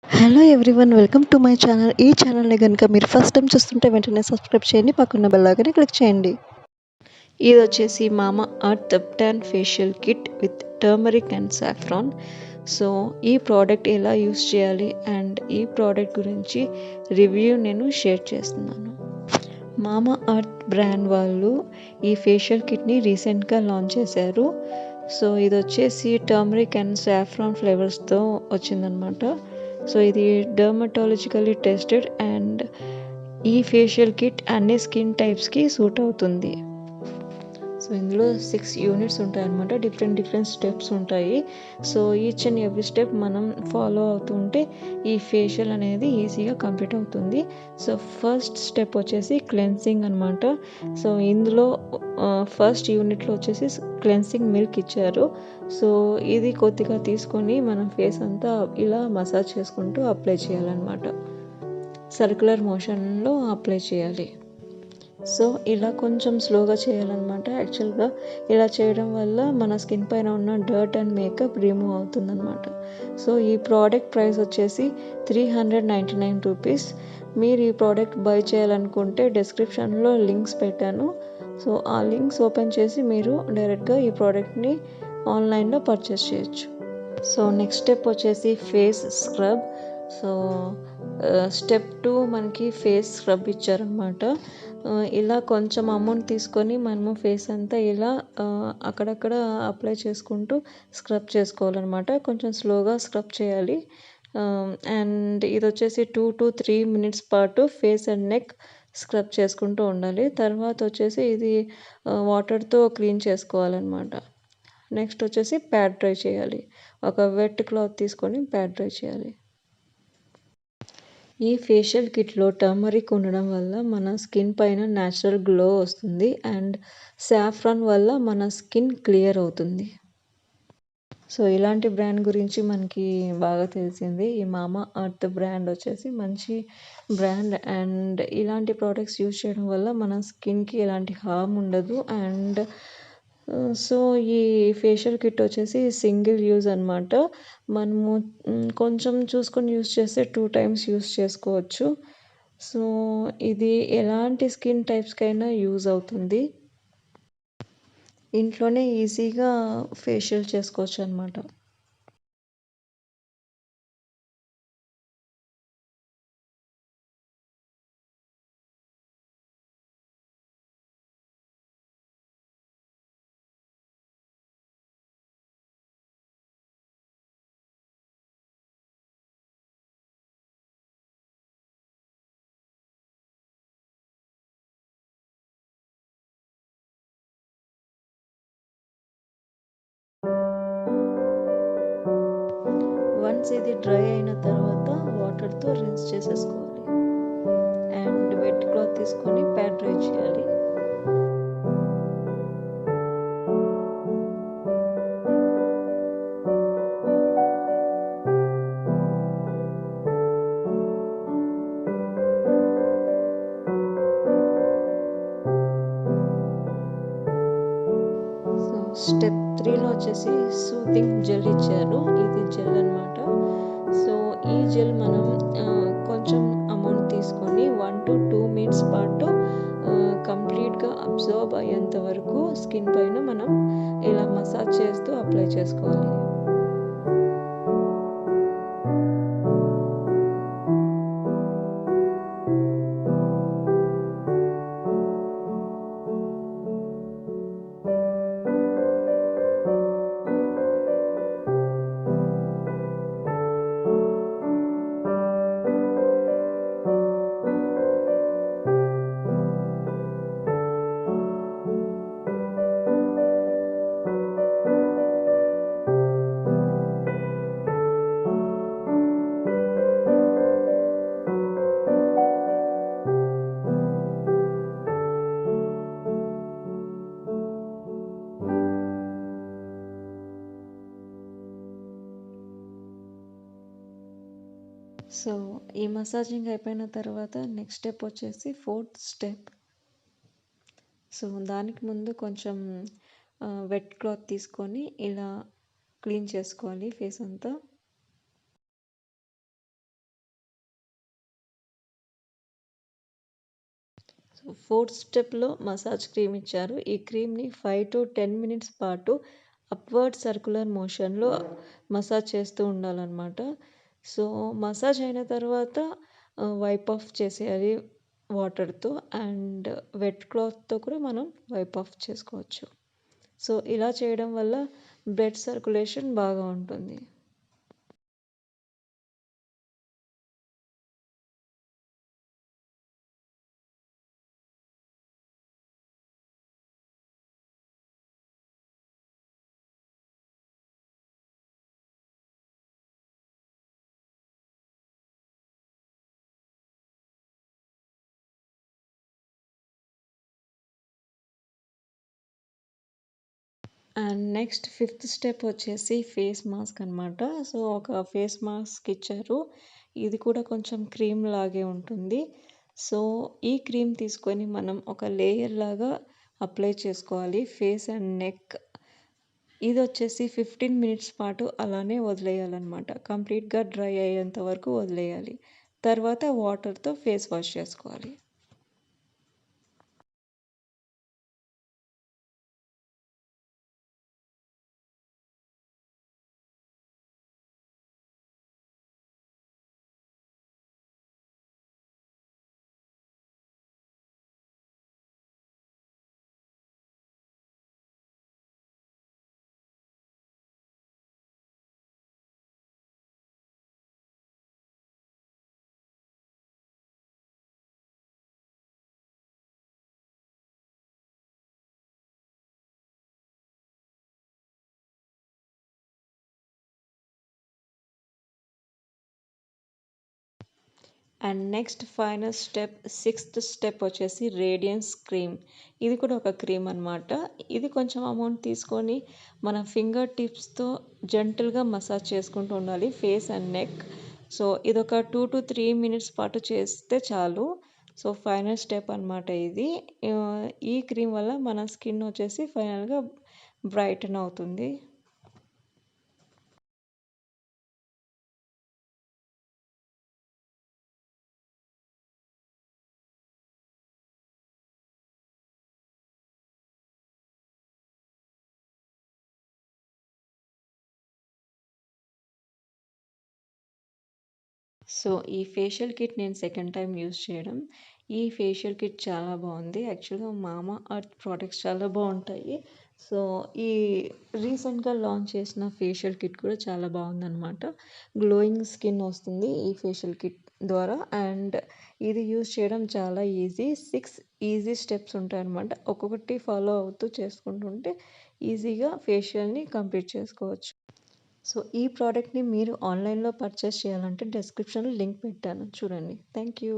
Hello everyone, welcome to my channel. ఈ ఛానల్ని కనుక మీరు ఫస్ట్ టైం చూస్తుంటే వెంటనే సబ్స్క్రైబ్ చేయండి, పక్కన బెల్ ఐకాన్ని క్లిక్ చేయండి. ఇది వచ్చేసి Mamaearth ubtan facial kit with turmeric and saffron. So ఈ ప్రోడక్ట్ ఎలా యూస్ చేయాలి అండ్ ఈ ప్రోడక్ట్ గురించి రివ్యూ నేను షేర్ చేస్తున్నాను. మామా అర్త్ బ్రాండ్ వాళ్ళు ఈ ఫేషియల్ కిట్ని రీసెంట్గా లాంచ్ చేశారు. సో ఇది వచ్చేసి టర్మరిక్ అండ్ సాఫ్రాన్ ఫ్లేవర్స్తో వచ్చిందనమాట. సో ఇది డర్మటాలజికల్లీ టెస్టెడ్ అండ్ ఈ ఫేషియల్ కిట్ అన్ని స్కిన్ టైప్స్కి సూట్ అవుతుంది. సో ఇందులో 6 యూనిట్స్ ఉంటాయి అన్నమాట. డిఫరెంట్ స్టెప్స్ ఉంటాయి. So each and every step మనం ఫాలో అవుతుంటే ఈ ఫేషియల్ అనేది ఈజీగా కంప్లీట్ అవుతుంది. సో ఫస్ట్ స్టెప్ వచ్చేసి క్లెన్సింగ్ అనమాట. సో ఇందులో ఫస్ట్ యూనిట్లో వచ్చేసి క్లెన్సింగ్ మిల్క్ ఇచ్చారు. సో ఇది కొద్దిగా తీసుకొని మనం ఫేస్ అంతా ఇలా మసాజ్ చేసుకుంటూ అప్లై చేయాలన్నమాట. సర్క్యులర్ మోషన్లో అప్లై చేయాలి. సో ఇలా కొంచెం స్లోగా చేయాలన్నమాట. యాక్చువల్గా ఇలా చేయడం వల్ల మన స్కిన్ పైన ఉన్న డర్ట్ అండ్ మేకప్ రిమూవ్ అవుతుందన్నమాట. సో ఈ ప్రోడక్ట్ ప్రైస్ వచ్చేసి 399 రూపీస్. మీరు ఈ ప్రోడక్ట్ బై చేయాలనుకుంటే డిస్క్రిప్షన్లో లింక్స్ పెట్టాను. సో ఆ లింక్స్ ఓపెన్ చేసి మీరు డైరెక్ట్గా ఈ ప్రోడక్ట్ని ఆన్లైన్లో పర్చేస్ చేయొచ్చు. సో నెక్స్ట్ స్టెప్ వచ్చేసి ఫేస్ స్క్రబ్. సో స్టెప్ 2 మనకి ఫేస్ స్క్రబ్ ఇచ్చారనమాట. ఇలా కొంచెం అమౌంట్ తీసుకొని మనము ఫేస్ అంతా ఇలా అక్కడక్కడ అప్లై చేసుకుంటూ స్క్రబ్ చేసుకోవాలన్నమాట. కొంచెం స్లోగా స్క్రబ్ చేయాలి. అండ్ ఇది వచ్చేసి 2 to 3 minutes పాటు ఫేస్ అండ్ నెక్ స్క్రబ్ చేసుకుంటూ ఉండాలి. తర్వాత వచ్చేసి ఇది వాటర్తో క్లీన్ చేసుకోవాలన్నమాట. నెక్స్ట్ వచ్చేసి ప్యాడ్ డ్రై చేయాలి. ఒక వెట్ క్లాత్ తీసుకొని ప్యాడ్ డ్రై చేయాలి. ఈ ఫేషియల్ కిట్లో టర్మరిక్ ఉండడం వల్ల మన స్కిన్ పైన న్యాచురల్ గ్లో వస్తుంది అండ్ సాఫ్రాన్ వల్ల మన స్కిన్ క్లియర్ అవుతుంది. సో ఇలాంటి బ్రాండ్ గురించి మనకి బాగా తెలిసింది. ఈ మామా అర్త్ బ్రాండ్ వచ్చేసి మంచి బ్రాండ్ అండ్ ఇలాంటి ప్రోడక్ట్స్ యూజ్ చేయడం వల్ల మన స్కిన్కి ఎలాంటి హార్మ్ ఉండదు. అండ్ సో ఈ ఫేషియల్ కిట్ వచ్చేసి సింగిల్ యూజ్ అనమాట. మనము కొంచెం చూసుకొని యూజ్ చేస్తే 2 times యూజ్ చేసుకోవచ్చు. సో ఇది ఎలాంటి స్కిన్ టైప్స్కైనా యూజ్ అవుతుంది. ఇంట్లోనే ఈజీగా ఫేషియల్ చేసుకోవచ్చు అనమాట. వన్స్ ఇది డ్రై అయిన తర్వాత వాటర్తో రిన్స్ చేసేసుకోవాలి అండ్ వెట్ క్లాత్ తీసుకొని ప్యాడ్ డ్రై చేయాలి. సో స్టెప్ 3లో వచ్చేసి సూతింగ్ జెల్ ఇచ్చారు. ఇది జెల్ అనమాట. సో ఈ జెల్ మనం కొంచెం అమౌంట్ తీసుకొని 1 to 2 minutes పాటు కంప్లీట్గా అబ్జర్వ్ అయ్యేంత వరకు స్కిన్ పైన మనం ఇలా మసాజ్ చేస్తూ అప్లై చేసుకోవాలి. సో ఈ మసాజింగ్ అయిపోయిన తర్వాత నెక్స్ట్ స్టెప్ వచ్చేసి 4th స్టెప్. సో దానికి ముందు కొంచెం వెట్ క్లాత్ తీసుకొని ఇలా క్లీన్ చేసుకోవాలి ఫేస్ అంతా. సో ఫోర్త్ స్టెప్లో మసాజ్ క్రీమ్ ఇచ్చారు. ఈ క్రీమ్ని 5 to 10 minutes పాటు అప్వర్డ్ సర్క్యులర్ మోషన్లో మసాజ్ చేస్తూ ఉండాలన్నమాట. సో మసాజ్ అయిన తర్వాత వైప్ ఆఫ్ చేసేయాలి వాటర్తో, అండ్ వెట్ క్లాత్తో కూడా మనం వైప్ ఆఫ్ చేసుకోవచ్చు. సో ఇలా చేయడం వల్ల బ్లడ్ సర్క్యులేషన్ బాగా ఉంటుంది. అండ్ నెక్స్ట్ ఫిఫ్త్ స్టెప్ వచ్చేసి ఫేస్ మాస్క్ అనమాట. సో ఒక ఫేస్ మాస్క్ ఇచ్చారు. ఇది కూడా కొంచెం క్రీమ్ లాగే ఉంటుంది. సో ఈ క్రీమ్ తీసుకొని మనం ఒక లేయర్ లాగా అప్లై చేసుకోవాలి ఫేస్ అండ్ నెక్. ఇది వచ్చేసి 15 minutes పాటు అలానే వదిలేయాలన్నమాట. కంప్లీట్గా డ్రై అయ్యేంత వరకు వదిలేయాలి. తర్వాత వాటర్తో ఫేస్ వాష్ చేసుకోవాలి. And next final step sixth step వచ్చేసి రేడియన్స్ క్రీమ్. ఇది కూడా ఒక క్రీమ్ అనమాట. ఇది కొంచెం అమౌంట్ తీసుకొని మన ఫింగర్ టిప్స్తో జెంటల్గా మసాజ్ చేసుకుంటూ ఉండాలి ఫేస్ అండ్ నెక్. సో ఇదొక 2 to 3 minutes పాటు చేస్తే చాలు. సో ఫైనల్ స్టెప్ అనమాట ఇది. ఈ క్రీమ్ వల్ల మన స్కిన్ వచ్చేసి ఫైనల్గా బ్రైటన్ అవుతుంది. సో ఈ ఫేషియల్ కిట్ నేను సెకండ్ టైం యూస్ చేయడం. ఈ ఫేషియల్ కిట్ చాలా బాగుంది. యాక్చువల్గా మామా అర్త్ ప్రోడక్ట్స్ చాలా బాగుంటాయి. సో ఈ రీసెంట్గా లాంచ్ చేసిన ఫేషియల్ కిట్ కూడా చాలా బాగుందన్నమాట. గ్లోయింగ్ స్కిన్ వస్తుంది ఈ ఫేషియల్ కిట్ ద్వారా. అండ్ ఇది యూస్ చేయడం చాలా ఈజీ. 6 ఈజీ స్టెప్స్ ఉంటాయన్నమాట. ఒక్కొక్కటి ఫాలో అవుతూ చేసుకుంటుంటే ఈజీగా ఫేషియల్ని కంప్లీట్ చేసుకోవచ్చు. సో ఈ ప్రోడక్ట్ని మీరు ఆన్లైన్లో పర్చేస్ చేయాలంటే డిస్క్రిప్షన్లో లింక్ పెట్టాను, చూడండి. Thank you.